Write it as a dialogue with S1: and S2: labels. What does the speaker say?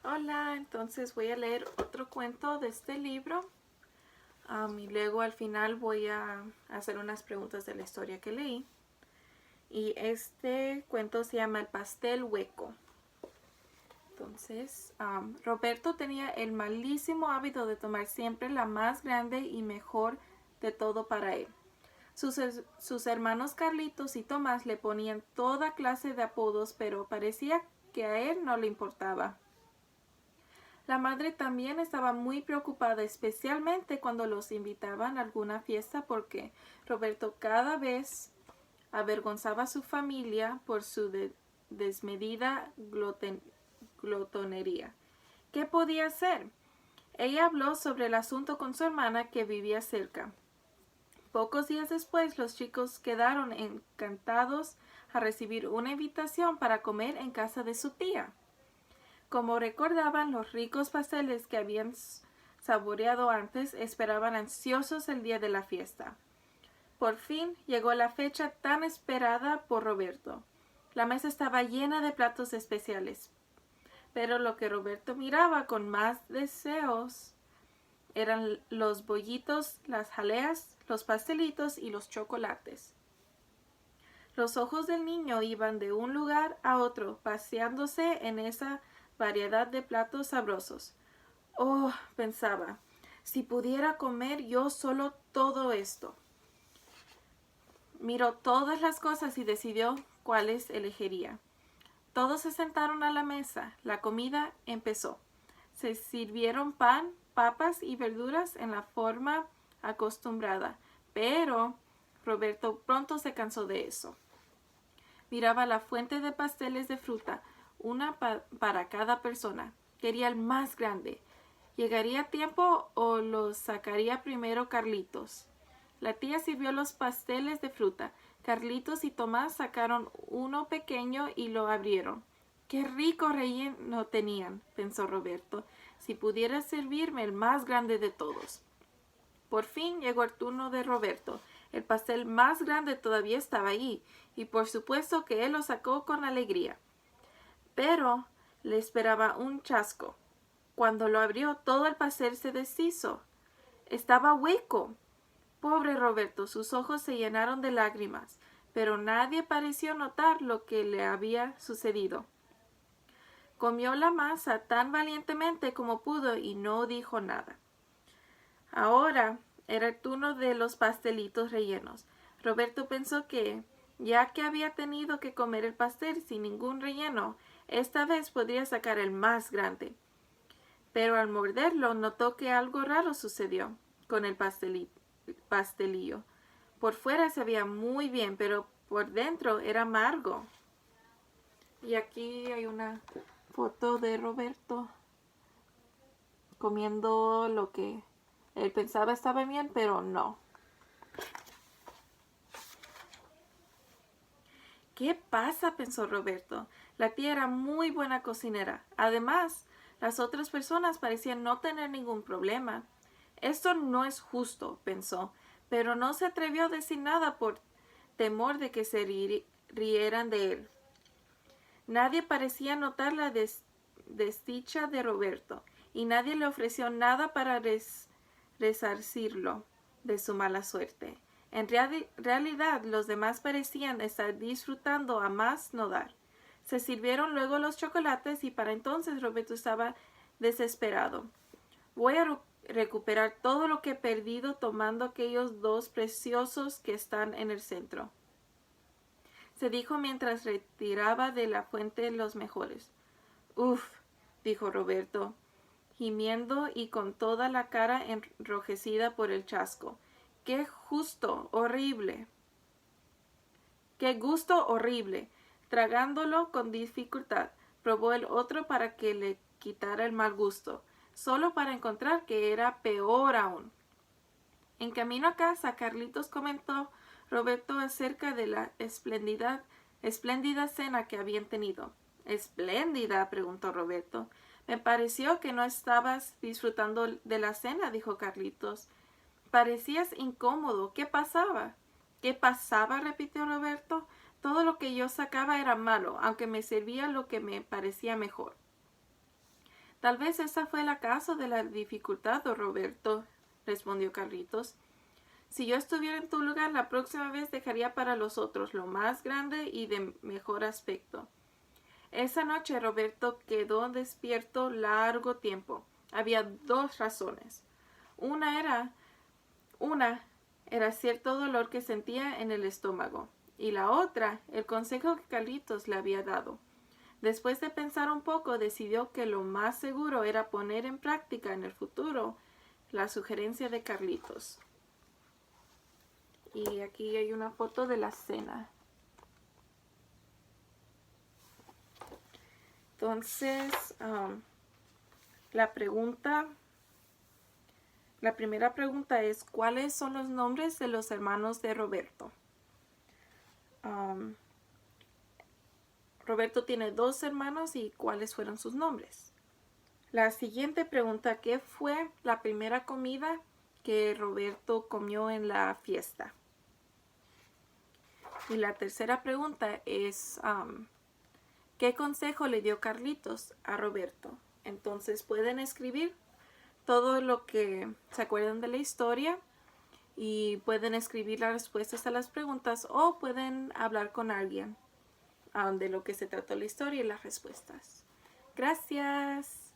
S1: Hola, entonces voy a leer otro cuento de este libro y luego al final voy a hacer unas preguntas de la historia que leí. Y este cuento se llama El pastel hueco. Entonces, Roberto tenía el malísimo hábito de tomar siempre la más grande y mejor de todo para él. Sus hermanos Carlitos y Tomás le ponían toda clase de apodos, pero parecía que a él no le importaba. La madre también estaba muy preocupada, especialmente cuando los invitaban a alguna fiesta, porque Roberto cada vez avergonzaba a su familia por su desmedida glotonería. ¿Qué podía hacer? Ella habló sobre el asunto con su hermana que vivía cerca. Pocos días después, los chicos quedaron encantados a recibir una invitación para comer en casa de su tía. Como recordaban los ricos pasteles que habían saboreado antes, esperaban ansiosos el día de la fiesta. Por fin llegó la fecha tan esperada por Roberto. La mesa estaba llena de platos especiales, pero lo que Roberto miraba con más deseos eran los bollitos, las jaleas, los pastelitos y los chocolates. Los ojos del niño iban de un lugar a otro, paseándose en esa variedad de platos sabrosos. Oh, pensaba, si pudiera comer yo solo todo esto. Miró todas las cosas y decidió cuáles elegiría. Todos se sentaron a la mesa. La comida empezó. Se sirvieron pan, papas y verduras en la forma acostumbrada, pero Roberto pronto se cansó de eso. Miraba la fuente de pasteles de fruta, una para cada persona. Quería el más grande. ¿Llegaría a tiempo o los sacaría primero Carlitos? La tía sirvió los pasteles de fruta. Carlitos y Tomás sacaron uno pequeño y lo abrieron. ¡Qué rico relleno tenían!, pensó Roberto. Si pudiera servirme el más grande de todos. Por fin llegó el turno de Roberto. El pastel más grande todavía estaba ahí, y por supuesto que él lo sacó con alegría. Pero le esperaba un chasco. Cuando lo abrió, todo el pastel se deshizo. Estaba hueco. Pobre Roberto, sus ojos se llenaron de lágrimas, pero nadie pareció notar lo que le había sucedido. Comió la masa tan valientemente como pudo y no dijo nada. Ahora era el turno de los pastelitos rellenos. Roberto pensó que, ya que había tenido que comer el pastel sin ningún relleno, esta vez podría sacar el más grande. Pero al morderlo notó que algo raro sucedió con el pastelillo. Por fuera se veía muy bien, pero por dentro era amargo. Y aquí hay una foto de Roberto comiendo lo que él pensaba estaba bien, pero no. ¿Qué pasa?, pensó Roberto. La tía era muy buena cocinera. Además, las otras personas parecían no tener ningún problema. Esto no es justo, pensó, pero no se atrevió a decir nada por temor de que se rieran de él. Nadie parecía notar la desdicha de Roberto, y nadie le ofreció nada para resarcirlo de su mala suerte. En realidad, los demás parecían estar disfrutando a más no dar. Se sirvieron luego los chocolates y para entonces Roberto estaba desesperado. Voy a recuperar todo lo que he perdido tomando aquellos dos preciosos que están en el centro, se dijo mientras retiraba de la fuente los mejores. Uf, dijo Roberto, gimiendo y con toda la cara enrojecida por el chasco. ¡Qué justo! ¡Horrible! ¡Qué gusto horrible! Tragándolo con dificultad, probó el otro para que le quitara el mal gusto, solo para encontrar que era peor aún. En camino a casa, Carlitos comentó Roberto acerca de la espléndida cena que habían tenido. ¿Espléndida?, preguntó Roberto. Me pareció que no estabas disfrutando de la cena, dijo Carlitos. Parecías incómodo. ¿Qué pasaba? ¿Qué pasaba?, repitió Roberto. Todo lo que yo sacaba era malo, aunque me servía lo que me parecía mejor. Tal vez esa fue la causa de la dificultad, don Roberto, respondió Carlitos. Si yo estuviera en tu lugar, la próxima vez dejaría para los otros lo más grande y de mejor aspecto. Esa noche Roberto quedó despierto largo tiempo. Había dos razones. Una era cierto dolor que sentía en el estómago, y la otra, el consejo que Carlitos le había dado. Después de pensar un poco, decidió que lo más seguro era poner en práctica en el futuro la sugerencia de Carlitos. Y aquí hay una foto de la cena. Entonces, la primera pregunta es, ¿cuáles son los nombres de los hermanos de Roberto? Roberto tiene 2 hermanos y ¿cuáles fueron sus nombres? La siguiente pregunta, ¿qué fue la primera comida que Roberto comió en la fiesta? Y la tercera pregunta es, ¿qué consejo le dio Carlitos a Roberto? Entonces pueden escribir todo lo que se acuerdan de la historia y pueden escribir las respuestas a las preguntas o pueden hablar con alguien de lo que se trató la historia y las respuestas. Gracias.